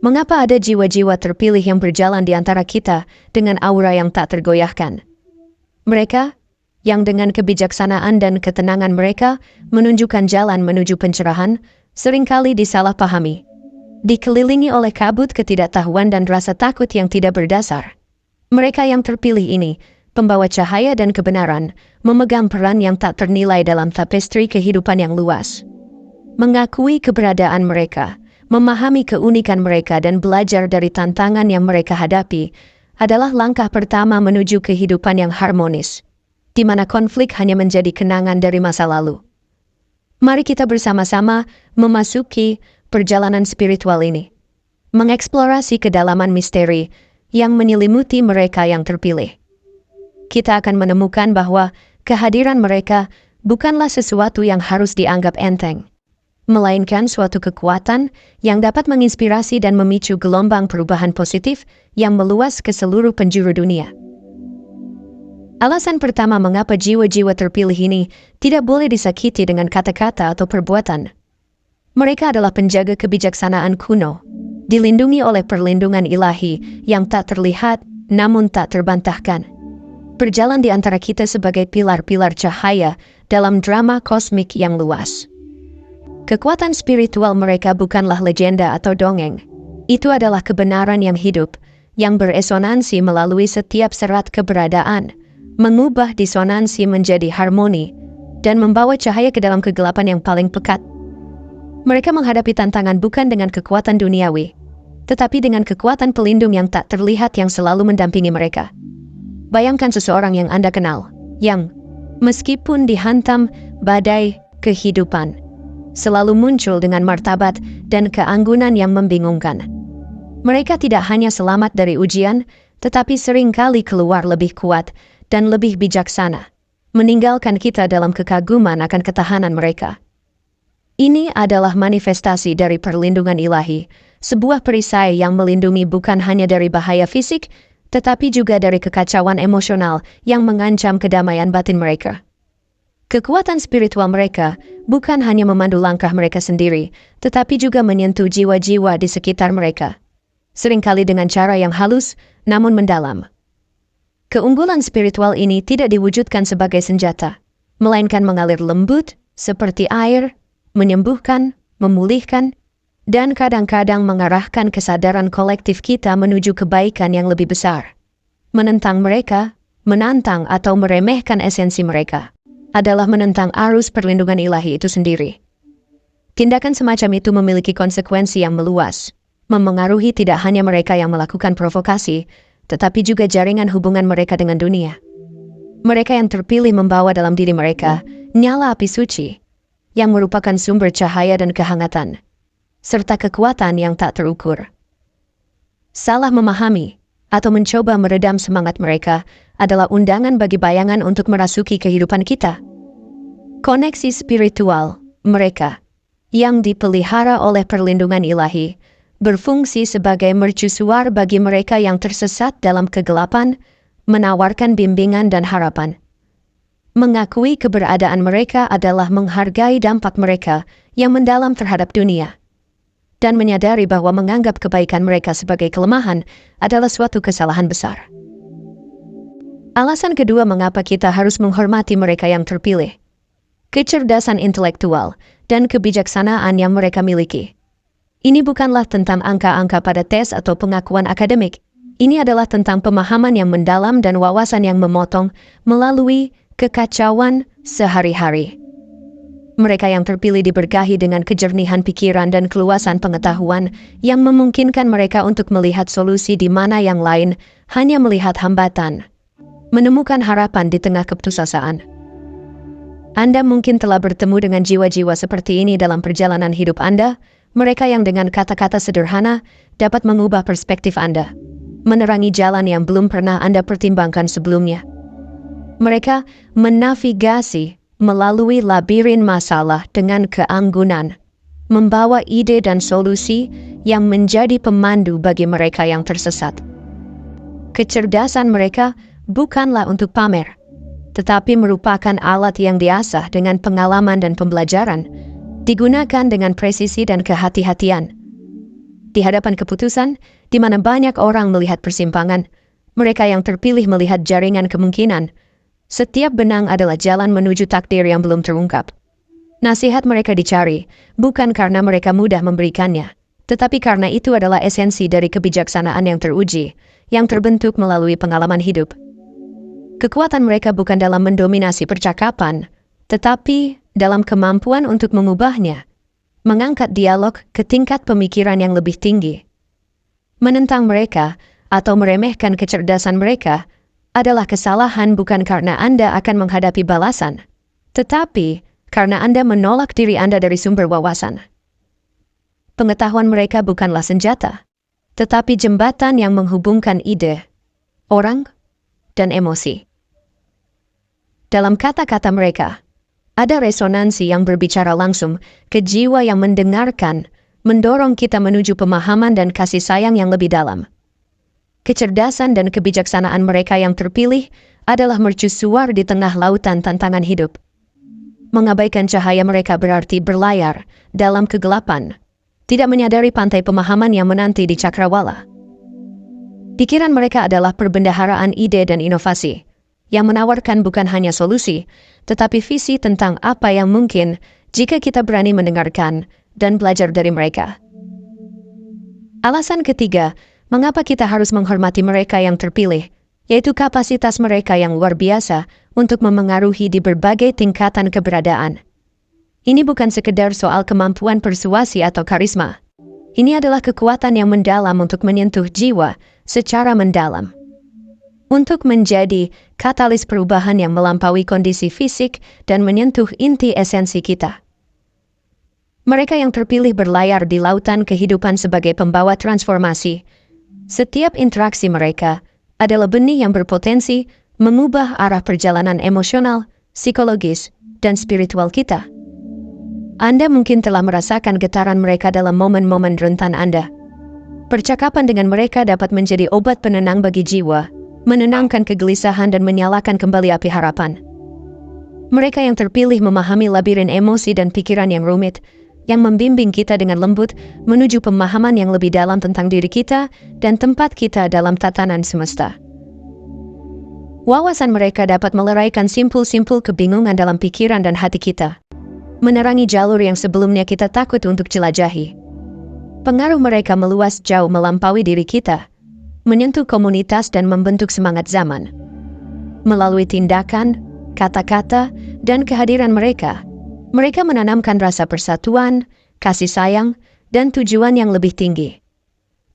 Mengapa ada jiwa-jiwa terpilih yang berjalan di antara kita dengan aura yang tak tergoyahkan? Mereka, yang dengan kebijaksanaan dan ketenangan mereka menunjukkan jalan menuju pencerahan, seringkali disalahpahami. Dikelilingi oleh kabut ketidaktahuan dan rasa takut yang tidak berdasar. Mereka yang terpilih ini, pembawa cahaya dan kebenaran, memegang peran yang tak ternilai dalam tapestri kehidupan yang luas. Mengakui keberadaan mereka, memahami keunikan mereka dan belajar dari tantangan yang mereka hadapi adalah langkah pertama menuju kehidupan yang harmonis, di mana konflik hanya menjadi kenangan dari masa lalu. Mari kita bersama-sama memasuki perjalanan spiritual ini, mengeksplorasi kedalaman misteri yang menyelimuti mereka yang terpilih. Kita akan menemukan bahwa kehadiran mereka bukanlah sesuatu yang harus dianggap enteng, melainkan suatu kekuatan yang dapat menginspirasi dan memicu gelombang perubahan positif yang meluas ke seluruh penjuru dunia. Alasan pertama mengapa jiwa-jiwa terpilih ini tidak boleh disakiti dengan kata-kata atau perbuatan. Mereka adalah penjaga kebijaksanaan kuno, dilindungi oleh perlindungan ilahi yang tak terlihat namun tak terbantahkan. Berjalan di antara kita sebagai pilar-pilar cahaya dalam drama kosmik yang luas. Kekuatan spiritual mereka bukanlah legenda atau dongeng. Itu adalah kebenaran yang hidup, yang beresonansi melalui setiap serat keberadaan, mengubah disonansi menjadi harmoni, dan membawa cahaya ke dalam kegelapan yang paling pekat. Mereka menghadapi tantangan bukan dengan kekuatan duniawi, tetapi dengan kekuatan pelindung yang tak terlihat yang selalu mendampingi mereka. Bayangkan seseorang yang Anda kenal, yang, meskipun dihantam badai kehidupan, selalu muncul dengan martabat dan keanggunan yang membingungkan. Mereka tidak hanya selamat dari ujian, tetapi seringkali keluar lebih kuat dan lebih bijaksana, meninggalkan kita dalam kekaguman akan ketahanan mereka. Ini adalah manifestasi dari perlindungan ilahi, sebuah perisai yang melindungi bukan hanya dari bahaya fisik, tetapi juga dari kekacauan emosional yang mengancam kedamaian batin mereka. Kekuatan spiritual mereka bukan hanya memandu langkah mereka sendiri, tetapi juga menyentuh jiwa-jiwa di sekitar mereka. Seringkali dengan cara yang halus, namun mendalam. Keunggulan spiritual ini tidak diwujudkan sebagai senjata, melainkan mengalir lembut, seperti air, menyembuhkan, memulihkan, dan kadang-kadang mengarahkan kesadaran kolektif kita menuju kebaikan yang lebih besar. Menentang mereka, menantang atau meremehkan esensi mereka, adalah menentang arus perlindungan ilahi itu sendiri. Tindakan semacam itu memiliki konsekuensi yang meluas, memengaruhi tidak hanya mereka yang melakukan provokasi, tetapi juga jaringan hubungan mereka dengan dunia. Mereka yang terpilih membawa dalam diri mereka nyala api suci, yang merupakan sumber cahaya dan kehangatan, serta kekuatan yang tak terukur. Salah memahami atau mencoba meredam semangat mereka adalah undangan bagi bayangan untuk merasuki kehidupan kita. Koneksi spiritual mereka, yang dipelihara oleh perlindungan ilahi, berfungsi sebagai mercusuar bagi mereka yang tersesat dalam kegelapan, menawarkan bimbingan dan harapan. Mengakui keberadaan mereka adalah menghargai dampak mereka yang mendalam terhadap dunia, dan menyadari bahwa menganggap kebaikan mereka sebagai kelemahan adalah suatu kesalahan besar. Alasan kedua mengapa kita harus menghormati mereka yang terpilih. Kecerdasan intelektual dan kebijaksanaan yang mereka miliki. Ini bukanlah tentang angka-angka pada tes atau pengakuan akademik. Ini adalah tentang pemahaman yang mendalam dan wawasan yang memotong melalui kekacauan sehari-hari. Mereka yang terpilih diberkahi dengan kejernihan pikiran dan keluasan pengetahuan yang memungkinkan mereka untuk melihat solusi di mana yang lain hanya melihat hambatan. Menemukan harapan di tengah keputusasaan. Anda mungkin telah bertemu dengan jiwa-jiwa seperti ini dalam perjalanan hidup Anda, mereka yang dengan kata-kata sederhana dapat mengubah perspektif Anda, menerangi jalan yang belum pernah Anda pertimbangkan sebelumnya. Mereka menavigasi melalui labirin masalah dengan keanggunan, membawa ide dan solusi yang menjadi pemandu bagi mereka yang tersesat. Kecerdasan mereka bukanlah untuk pamer, tetapi merupakan alat yang diasah dengan pengalaman dan pembelajaran, digunakan dengan presisi dan kehati-hatian. Di hadapan keputusan, di mana banyak orang melihat persimpangan, mereka yang terpilih melihat jaringan kemungkinan. Setiap benang adalah jalan menuju takdir yang belum terungkap. Nasihat mereka dicari, bukan karena mereka mudah memberikannya, tetapi karena itu adalah esensi dari kebijaksanaan yang teruji, yang terbentuk melalui pengalaman hidup. Kekuatan mereka bukan dalam mendominasi percakapan, tetapi dalam kemampuan untuk mengubahnya, mengangkat dialog ke tingkat pemikiran yang lebih tinggi. Menentang mereka atau meremehkan kecerdasan mereka adalah kesalahan bukan karena Anda akan menghadapi balasan, tetapi karena Anda menolak diri Anda dari sumber wawasan. Pengetahuan mereka bukanlah senjata, tetapi jembatan yang menghubungkan ide, orang, dan emosi. Dalam kata-kata mereka, ada resonansi yang berbicara langsung ke jiwa yang mendengarkan, mendorong kita menuju pemahaman dan kasih sayang yang lebih dalam. Kecerdasan dan kebijaksanaan mereka yang terpilih adalah mercusuar di tengah lautan tantangan hidup. Mengabaikan cahaya mereka berarti berlayar dalam kegelapan, tidak menyadari pantai pemahaman yang menanti di cakrawala. Pikiran mereka adalah perbendaharaan ide dan inovasi, yang menawarkan bukan hanya solusi, tetapi visi tentang apa yang mungkin jika kita berani mendengarkan dan belajar dari mereka. Alasan ketiga, mengapa kita harus menghormati mereka yang terpilih, yaitu kapasitas mereka yang luar biasa untuk memengaruhi di berbagai tingkatan keberadaan. Ini bukan sekedar soal kemampuan persuasi atau karisma. Ini adalah kekuatan yang mendalam untuk menyentuh jiwa secara mendalam. Untuk menjadi katalis perubahan yang melampaui kondisi fisik dan menyentuh inti esensi kita. Mereka yang terpilih berlayar di lautan kehidupan sebagai pembawa transformasi. Setiap interaksi mereka adalah benih yang berpotensi mengubah arah perjalanan emosional, psikologis, dan spiritual kita. Anda mungkin telah merasakan getaran mereka dalam momen-momen rentan Anda. Percakapan dengan mereka dapat menjadi obat penenang bagi jiwa, menenangkan kegelisahan dan menyalakan kembali api harapan. Mereka yang terpilih memahami labirin emosi dan pikiran yang rumit, yang membimbing kita dengan lembut menuju pemahaman yang lebih dalam tentang diri kita dan tempat kita dalam tatanan semesta. Wawasan mereka dapat meleraikan simpul-simpul kebingungan dalam pikiran dan hati kita, menerangi jalur yang sebelumnya kita takut untuk jelajahi. Pengaruh mereka meluas jauh melampaui diri kita, menyentuh komunitas dan membentuk semangat zaman. Melalui tindakan, kata-kata, dan kehadiran mereka, mereka menanamkan rasa persatuan, kasih sayang, dan tujuan yang lebih tinggi.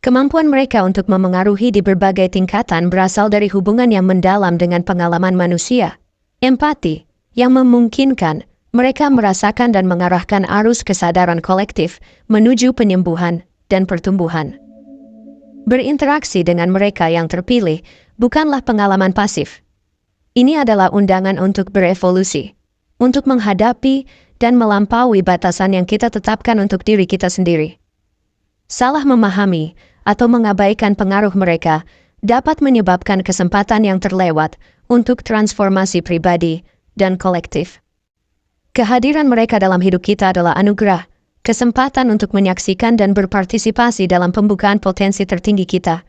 Kemampuan mereka untuk memengaruhi di berbagai tingkatan berasal dari hubungan yang mendalam dengan pengalaman manusia, empati, yang memungkinkan mereka merasakan dan mengarahkan arus kesadaran kolektif menuju penyembuhan dan pertumbuhan. Berinteraksi dengan mereka yang terpilih bukanlah pengalaman pasif. Ini adalah undangan untuk berevolusi, untuk menghadapi dan melampaui batasan yang kita tetapkan untuk diri kita sendiri. Salah memahami atau mengabaikan pengaruh mereka dapat menyebabkan kesempatan yang terlewat untuk transformasi pribadi dan kolektif. Kehadiran mereka dalam hidup kita adalah anugerah, kesempatan untuk menyaksikan dan berpartisipasi dalam pembukaan potensi tertinggi kita.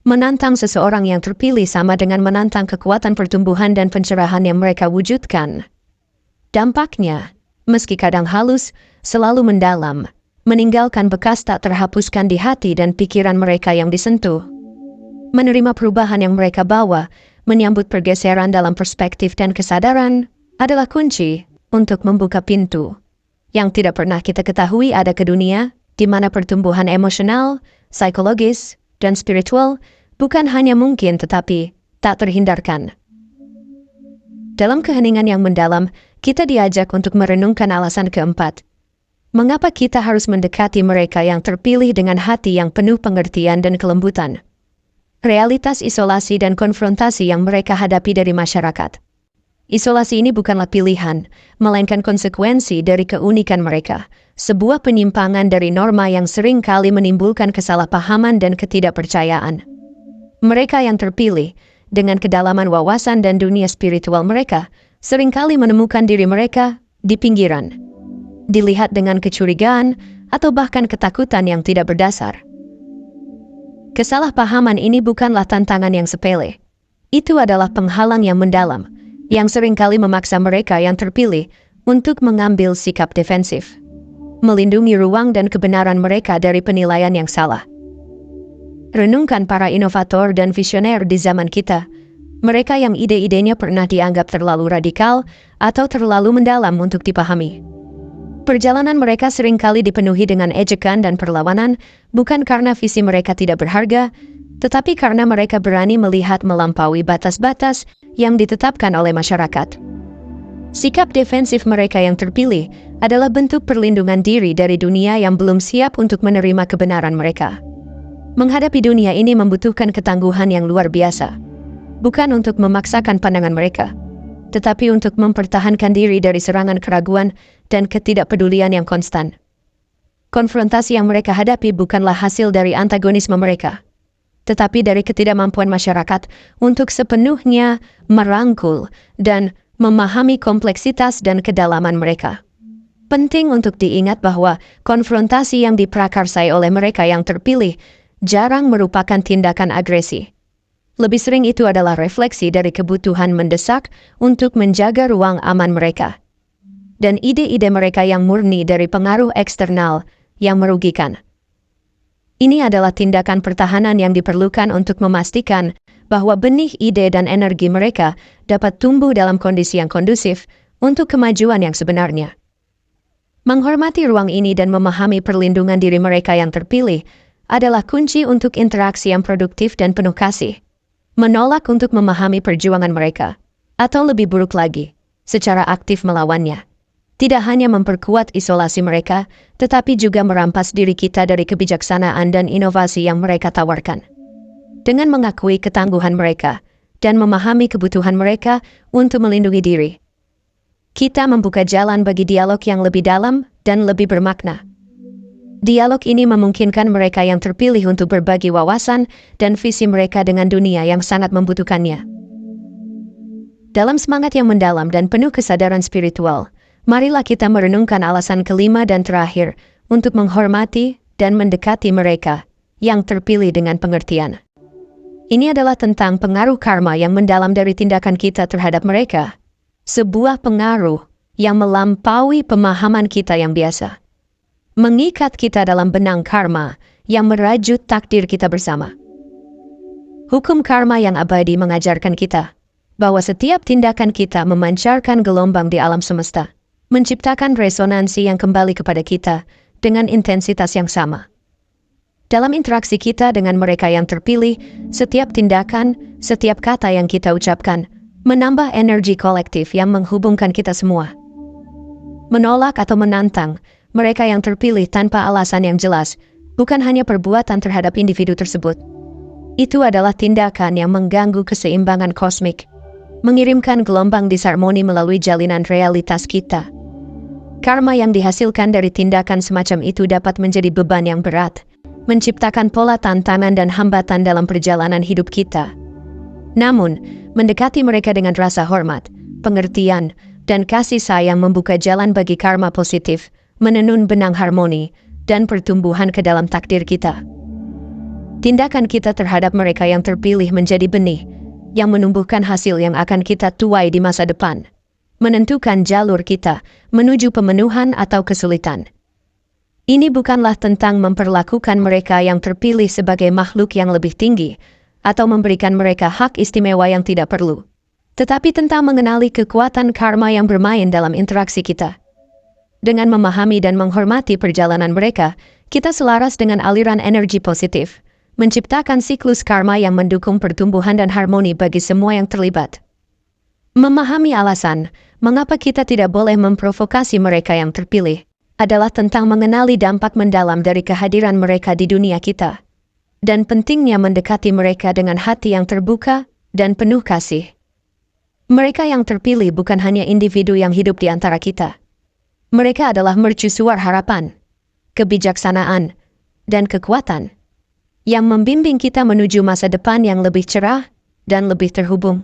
Menantang seseorang yang terpilih sama dengan menantang kekuatan pertumbuhan dan pencerahan yang mereka wujudkan. Dampaknya, meski kadang halus, selalu mendalam, meninggalkan bekas tak terhapuskan di hati dan pikiran mereka yang disentuh. Menerima perubahan yang mereka bawa, menyambut pergeseran dalam perspektif dan kesadaran, adalah kunci untuk membuka pintu yang tidak pernah kita ketahui ada ke dunia, di mana pertumbuhan emosional, psikologis, dan spiritual bukan hanya mungkin tetapi tak terhindarkan. Dalam keheningan yang mendalam, kita diajak untuk merenungkan alasan keempat. Mengapa kita harus mendekati mereka yang terpilih dengan hati yang penuh pengertian dan kelembutan? Realitas isolasi dan konfrontasi yang mereka hadapi dari masyarakat. Isolasi ini bukanlah pilihan, melainkan konsekuensi dari keunikan mereka, sebuah penyimpangan dari norma yang sering kali menimbulkan kesalahpahaman dan ketidakpercayaan. Mereka yang terpilih, dengan kedalaman wawasan dan dunia spiritual mereka, seringkali menemukan diri mereka di pinggiran. Dilihat dengan kecurigaan atau bahkan ketakutan yang tidak berdasar. Kesalahpahaman ini bukanlah tantangan yang sepele. Itu adalah penghalang yang mendalam, yang seringkali memaksa mereka yang terpilih untuk mengambil sikap defensif, melindungi ruang dan kebenaran mereka dari penilaian yang salah. Renungkan para inovator dan visioner di zaman kita, mereka yang ide-idenya pernah dianggap terlalu radikal atau terlalu mendalam untuk dipahami. Perjalanan mereka seringkali dipenuhi dengan ejekan dan perlawanan, bukan karena visi mereka tidak berharga, tetapi karena mereka berani melihat melampaui batas-batas yang ditetapkan oleh masyarakat. Sikap defensif mereka yang terpilih adalah bentuk perlindungan diri dari dunia yang belum siap untuk menerima kebenaran mereka. Menghadapi dunia ini membutuhkan ketangguhan yang luar biasa, bukan untuk memaksakan pandangan mereka, tetapi untuk mempertahankan diri dari serangan keraguan dan ketidakpedulian yang konstan. Konfrontasi yang mereka hadapi bukanlah hasil dari antagonisme mereka, tetapi dari ketidakmampuan masyarakat untuk sepenuhnya merangkul dan memahami kompleksitas dan kedalaman mereka. Penting untuk diingat bahwa konfrontasi yang diprakarsai oleh mereka yang terpilih jarang merupakan tindakan agresi. Lebih sering itu adalah refleksi dari kebutuhan mendesak untuk menjaga ruang aman mereka, dan ide-ide mereka yang murni dari pengaruh eksternal yang merugikan. Ini adalah tindakan pertahanan yang diperlukan untuk memastikan bahwa benih ide dan energi mereka dapat tumbuh dalam kondisi yang kondusif untuk kemajuan yang sebenarnya. Menghormati ruang ini dan memahami perlindungan diri mereka yang terpilih adalah kunci untuk interaksi yang produktif dan penuh kasih. Menolak untuk memahami perjuangan mereka, atau lebih buruk lagi, secara aktif melawannya, tidak hanya memperkuat isolasi mereka, tetapi juga merampas diri kita dari kebijaksanaan dan inovasi yang mereka tawarkan. Dengan mengakui ketangguhan mereka dan memahami kebutuhan mereka untuk melindungi diri, kita membuka jalan bagi dialog yang lebih dalam dan lebih bermakna. Dialog ini memungkinkan mereka yang terpilih untuk berbagi wawasan dan visi mereka dengan dunia yang sangat membutuhkannya. Dalam semangat yang mendalam dan penuh kesadaran spiritual, marilah kita merenungkan alasan kelima dan terakhir untuk menghormati dan mendekati mereka yang terpilih dengan pengertian. Ini adalah tentang pengaruh karma yang mendalam dari tindakan kita terhadap mereka. Sebuah pengaruh yang melampaui pemahaman kita yang biasa, mengikat kita dalam benang karma yang merajut takdir kita bersama. Hukum karma yang abadi mengajarkan kita bahwa setiap tindakan kita memancarkan gelombang di alam semesta, menciptakan resonansi yang kembali kepada kita dengan intensitas yang sama. Dalam interaksi kita dengan mereka yang terpilih, setiap tindakan, setiap kata yang kita ucapkan, menambah energi kolektif yang menghubungkan kita semua. Menolak atau menantang mereka yang terpilih tanpa alasan yang jelas, bukan hanya perbuatan terhadap individu tersebut. Itu adalah tindakan yang mengganggu keseimbangan kosmik, mengirimkan gelombang disharmoni melalui jalinan realitas kita. Karma yang dihasilkan dari tindakan semacam itu dapat menjadi beban yang berat, menciptakan pola tantangan dan hambatan dalam perjalanan hidup kita. Namun, mendekati mereka dengan rasa hormat, pengertian, dan kasih sayang membuka jalan bagi karma positif, menenun benang harmoni, dan pertumbuhan ke dalam takdir kita. Tindakan kita terhadap mereka yang terpilih menjadi benih, yang menumbuhkan hasil yang akan kita tuai di masa depan, menentukan jalur kita menuju pemenuhan atau kesulitan. Ini bukanlah tentang memperlakukan mereka yang terpilih sebagai makhluk yang lebih tinggi, atau memberikan mereka hak istimewa yang tidak perlu, tetapi tentang mengenali kekuatan karma yang bermain dalam interaksi kita. Dengan memahami dan menghormati perjalanan mereka, kita selaras dengan aliran energi positif, menciptakan siklus karma yang mendukung pertumbuhan dan harmoni bagi semua yang terlibat. Memahami alasan mengapa kita tidak boleh memprovokasi mereka yang terpilih adalah tentang mengenali dampak mendalam dari kehadiran mereka di dunia kita, dan pentingnya mendekati mereka dengan hati yang terbuka dan penuh kasih. Mereka yang terpilih bukan hanya individu yang hidup di antara kita. Mereka adalah mercusuar harapan, kebijaksanaan, dan kekuatan yang membimbing kita menuju masa depan yang lebih cerah dan lebih terhubung.